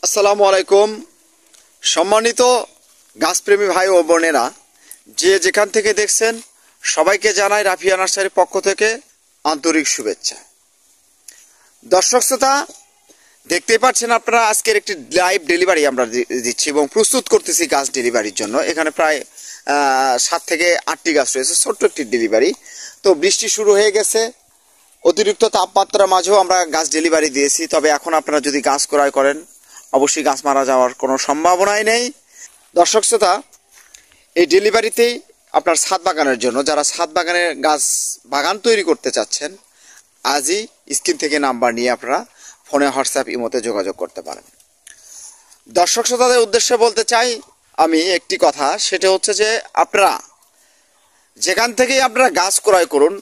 আসসালামু আলাইকুম। সম্মানিত গাছপ্রেমী ভাই ও বোনেরা, যে যেখান থেকে দেখছেন সবাইকে জানাই রাফিয়া নার্সারির পক্ষ থেকে আন্তরিক শুভেচ্ছা। দর্শক শ্রোতা, দেখতেই পাচ্ছেন আপনারা আজকের একটি লাইভ ডেলিভারি আমরা দিচ্ছি এবং প্রস্তুত করতেছি গাছ ডেলিভারির জন্য। এখানে প্রায় 7 থেকে 8টি গাছ রয়েছে, ছোট্ট একটি ডেলিভারি। তো বৃষ্টি শুরু হয়ে গেছে, অতিরিক্ত তাপমাত্রার মাঝেও আমরা গাছ ডেলিভারি দিয়েছি। তবে এখন আপনারা যদি গাছ ক্রয় করেন অবশ্যই গাছ মারা যাওয়ার কোনো সম্ভাবনাই নেই। দর্শক শ্রোতা, এই ডেলিভারিতেই আপনার ছাদ বাগানের জন্য, যারা ছাদ বাগানের বাগান তৈরি করতে চাচ্ছেন, আজই স্ক্রিন থেকে নাম্বার নিয়ে আপনারা ফোনে, হোয়াটসঅ্যাপ, ইমোতে যোগাযোগ করতে পারেন। দর্শক শ্রোতাদের উদ্দেশ্যে বলতে চাই আমি একটি কথা, সেটা হচ্ছে যে আপনারা যেখান থেকেই আপনারা গাছ ক্রয় করুন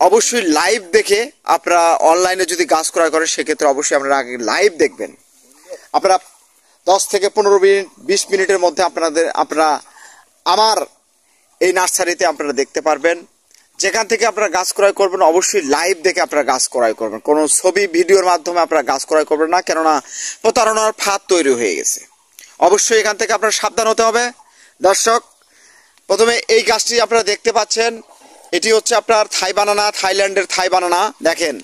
অবশ্যই লাইভ দেখে, আপনারা অনলাইনে যদি গাছ ক্রয় করেন সেক্ষেত্রে অবশ্যই আপনারা আগে লাইভ দেখবেন। আপনারা 10 থেকে 15 মিনিট 20 মিনিটের মধ্যে আপনারা আমার এই নার্সারিতে আপনারা দেখতে পারবেন। যেখান থেকে আপনারা গাছ ক্রয় করবেন অবশ্যই লাইভ দেখে আপনারা গাছ ক্রয় করবেন। কোনো ছবি ভিডিওর মাধ্যমে আপনারা গাছ ক্রয় করবেন না, কেননা প্রতারণার ফাঁদ তৈরি হয়ে গেছে। অবশ্যই এখান থেকে আপনারা সাবধান হতে হবে। দর্শক, প্রথমে এই গাছটি আপনারা দেখতে পাচ্ছেন, এটি হচ্ছে আপনার থাই বানানা, থাইল্যান্ডের থাই বানানা। দেখেন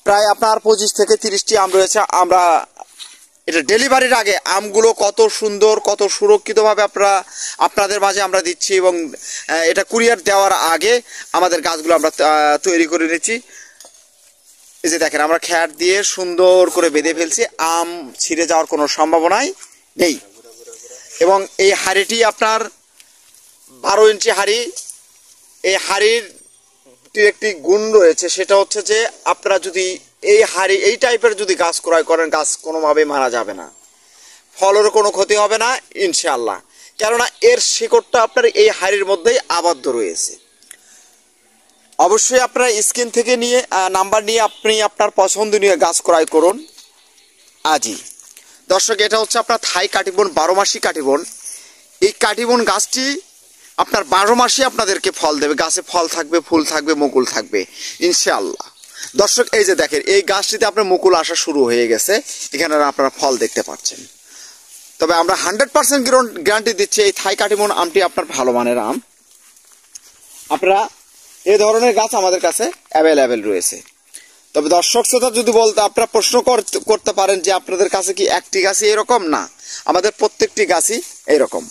প্রায় আপনার 25 থেকে 30টি আম রয়েছে। আমরা এটা ডেলিভারির আগে আমগুলো কত সুন্দর, কত সুরক্ষিতভাবে আপনাদের মাঝে আমরা দিচ্ছি, এবং এটা কুরিয়ার দেওয়ার আগে আমাদের গাছগুলো আমরা তৈরি করে নিচ্ছি। এই যে দেখেন, আমরা খ্যার দিয়ে সুন্দর করে বেঁধে ফেলছি, আম ছিঁড়ে যাওয়ার কোনো সম্ভাবনাই নেই। এবং এই হাঁড়িটি আপনার 12 ইঞ্চি হাঁড়ি। এই হাঁড়ির একটি গুণ রয়েছে, সেটা হচ্ছে যে আপনারা যদি এই টাইপের যদি গাছ ক্রয় করেন, গাছ কোনোভাবেই মারা যাবে না, ফলের কোনো ক্ষতি হবে না ইনশাআল্লাহ, কেননা এর শিকড়টা আপনার এই হাঁড়ির মধ্যেই আবদ্ধ রয়েছে। অবশ্যই আপনারা স্ক্রিন থেকে নাম্বার নিয়ে আপনি আপনার পছন্দনীয় গাছ ক্রয় করুন আজই। দর্শক, এটা হচ্ছে আপনার থাই কাটিবন, 12 মাসি কাটিবন। এই কাটিবন গাছটি আপনার 12 মাসই আপনাদেরকে ফল দেবে। গাছে ফল থাকবে, ফুল থাকবে, মুকুল থাকবে ইনশাআল্লাহ। দর্শক, এই যে দেখেন, এই গাছটিতে আপনার মুকুল আসা শুরু হয়ে গেছে, এখানে আপনারা ফল দেখতে পাচ্ছেন। তবে আমরা 100% গ্যারান্টি দিচ্ছি এই থাই কাটিমন আমটি আপনার ভালো মানের আম। আপনারা এই ধরনের গাছ আমাদের কাছে অ্যাভেলেবেল রয়েছে। তবে দর্শক শ্রোতা, যদি বলতে আপনারা প্রশ্ন করতে পারেন যে আপনাদের কাছে কি একটি গাছই এরকম, না, আমাদের প্রত্যেকটি গাছই এরকম।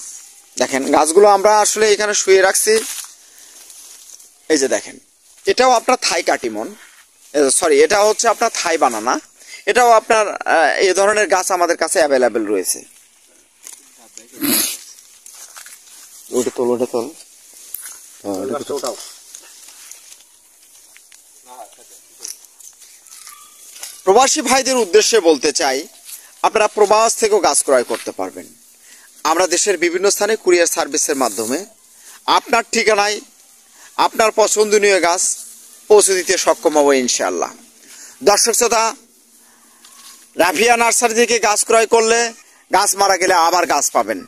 দেখেন গাছগুলো আমরা আসলে এখানে শুয়ে রাখছি। এই যে দেখেন, এটাও আপনার থাই কাটিমন, সরি, এটা হচ্ছে আপনার থাই বানানা। এটাও আপনার এই ধরনের গাছ আমাদের কাছে অ্যাভেলেবেল রয়েছে। প্রবাসী ভাইদের উদ্দেশ্যে বলতে চাই, আপনারা প্রবাস থেকেও গাছ ক্রয় করতে পারবেন। আমরা দেশের বিভিন্ন স্থানে কুরিয়ার সার্ভিসের মাধ্যমে আপনার ঠিকানায় আপনার পছন্দনীয় গাছ পৌঁছে দিতে সক্ষম হব ইনশাআল্লাহ। দর্শক শ্রোতা, রাফিয়া নার্সারি থেকে গাছ ক্রয় করলে গাছ মারা গেলে আবার গাছ পাবেন।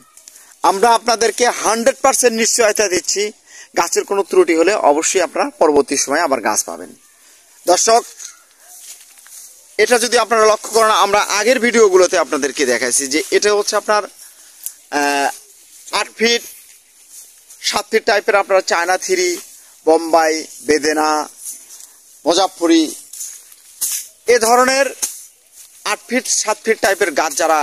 আমরা আপনাদেরকে 100% নিশ্চয়তা দিচ্ছি, গাছের কোনো ত্রুটি হলে অবশ্যই আপনারা পরবর্তী সময়ে আবার গাছ পাবেন। দর্শক, এটা যদি আপনারা লক্ষ্য করেন, আমরা আগের ভিডিওগুলোতে আপনাদেরকে দেখাইছি যে এটা হচ্ছে আপনার 8 ফিট 7 ফিট টাইপের আপনারা চায়না থিরি, বোম্বাই, বেদেনা, মুজাফফরি, এ ধরনের 8 ফিট 7 ফিট টাইপের গাছ যারা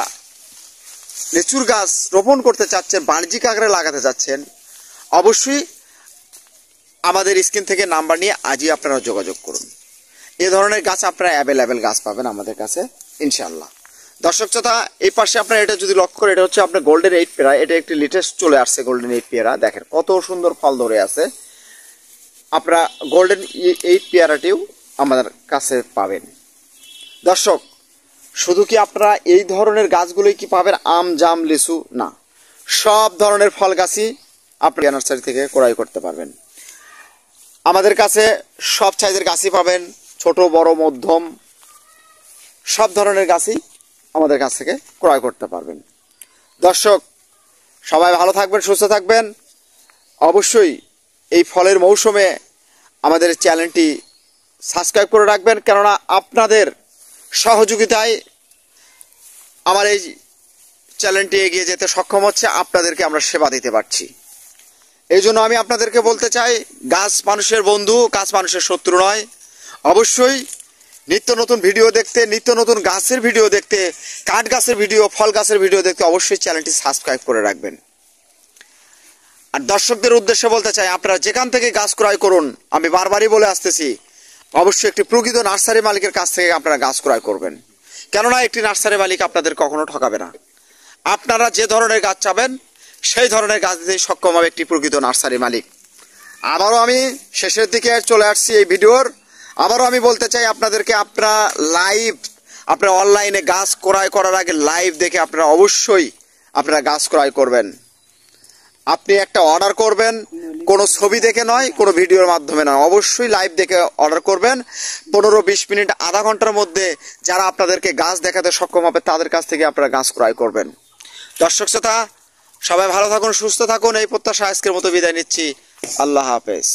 লিচুর গাছ রোপণ করতে চাচ্ছেন, বাণিজ্যিক আকারে লাগাতে চাচ্ছেন, অবশ্যই আমাদের স্ক্রিন থেকে নাম্বার নিয়ে আজই আপনারা যোগাযোগ করুন। এ ধরনের গাছ আপনারা অ্যাভেলেবেল গাছ পাবেন আমাদের কাছে ইনশাআল্লাহ। দর্শক শ্রোতা, এই পাশে আপনারা এটা যদি লক্ষ্য করেন, এটা হচ্ছে আপনার গোল্ডেন 8 পেয়ারা। এটা একটি লেটেস্ট চলে আসছে গোল্ডেন 8 পেয়ারা। দেখেন কত সুন্দর ফল ধরে আছে। আপনারা গোল্ডেন 8 পেয়ারাটিও আমাদের কাছে পাবেন। দর্শক, শুধু কি আপনারা এই ধরনের গাছগুলোই কি পাবেন, আম, জাম, লিচু? না, সব ধরনের ফল গাছই আপনি নার্সারি থেকে ক্রয় করতে পারবেন। আমাদের কাছে সব সাইজের গাছই পাবেন, ছোট, বড়, মধ্যম, সব ধরনের গাছই আমাদের কাছ থেকে ক্রয় করতে পারবেন। দর্শক, সবাই ভালো থাকবেন, সুস্থ থাকবেন। অবশ্যই এই ফলের মৌসুমে আমাদের চ্যানেলটি সাবস্ক্রাইব করে রাখবেন, কেননা আপনাদের সহযোগিতায় আমার এই চ্যানেলটি এগিয়ে যেতে সক্ষম হচ্ছে, আপনাদেরকে আমরা সেবা দিতে পারছি। এই জন্য আমি আপনাদেরকে বলতে চাই, গাছ মানুষের বন্ধু, গাছ মানুষের শত্রু নয়। অবশ্যই নিত্য নতুন ভিডিও দেখতে, নিত্য নতুন গাছের ভিডিও দেখতে, কাঠ গাছের ভিডিও, ফল গাছের ভিডিও দেখতে অবশ্যই চ্যানেলটি সাবস্ক্রাইব করে রাখবেন। আর দর্শকদের উদ্দেশ্যে বলতে চাই, আপনারা যেখান থেকে গাছ ক্রয় করুন, আমি বারবারই বলে আসতেছি, অবশ্যই একটি প্রকৃত নার্সারি মালিকের কাছ থেকে আপনারা গাছ ক্রয় করবেন। কেননা একটি নার্সারি মালিক আপনাদের কখনো ঠকাবে না। আপনারা যে ধরনের গাছ চাবেন সেই ধরনের গাছ দিতে সক্ষম হবে একটি প্রকৃত নার্সারি মালিক। আবারও আমি শেষের দিকে চলে আসছি এই ভিডিওর। আবারও আমি বলতে চাই আপনাদেরকে, আপনারা অনলাইনে গাছ ক্রয় করার আগে লাইভ দেখে আপনারা অবশ্যই গাছ ক্রয় করবেন। আপনি একটা অর্ডার করবেন, কোনো ছবি দেখে নয়, কোনো ভিডিওর মাধ্যমে নয়, অবশ্যই লাইভ দেখে অর্ডার করবেন। 15-20 মিনিট, আধা ঘন্টার মধ্যে যারা আপনাদেরকে গাছ দেখাতে সক্ষম হবে তাদের কাছ থেকে আপনারা গাছ ক্রয় করবেন। দর্শক শ্রোতা, সবাই ভালো থাকুন, সুস্থ থাকুন, এই প্রত্যাশা আজকের মতো বিদায় নিচ্ছি। আল্লাহ হাফেজ।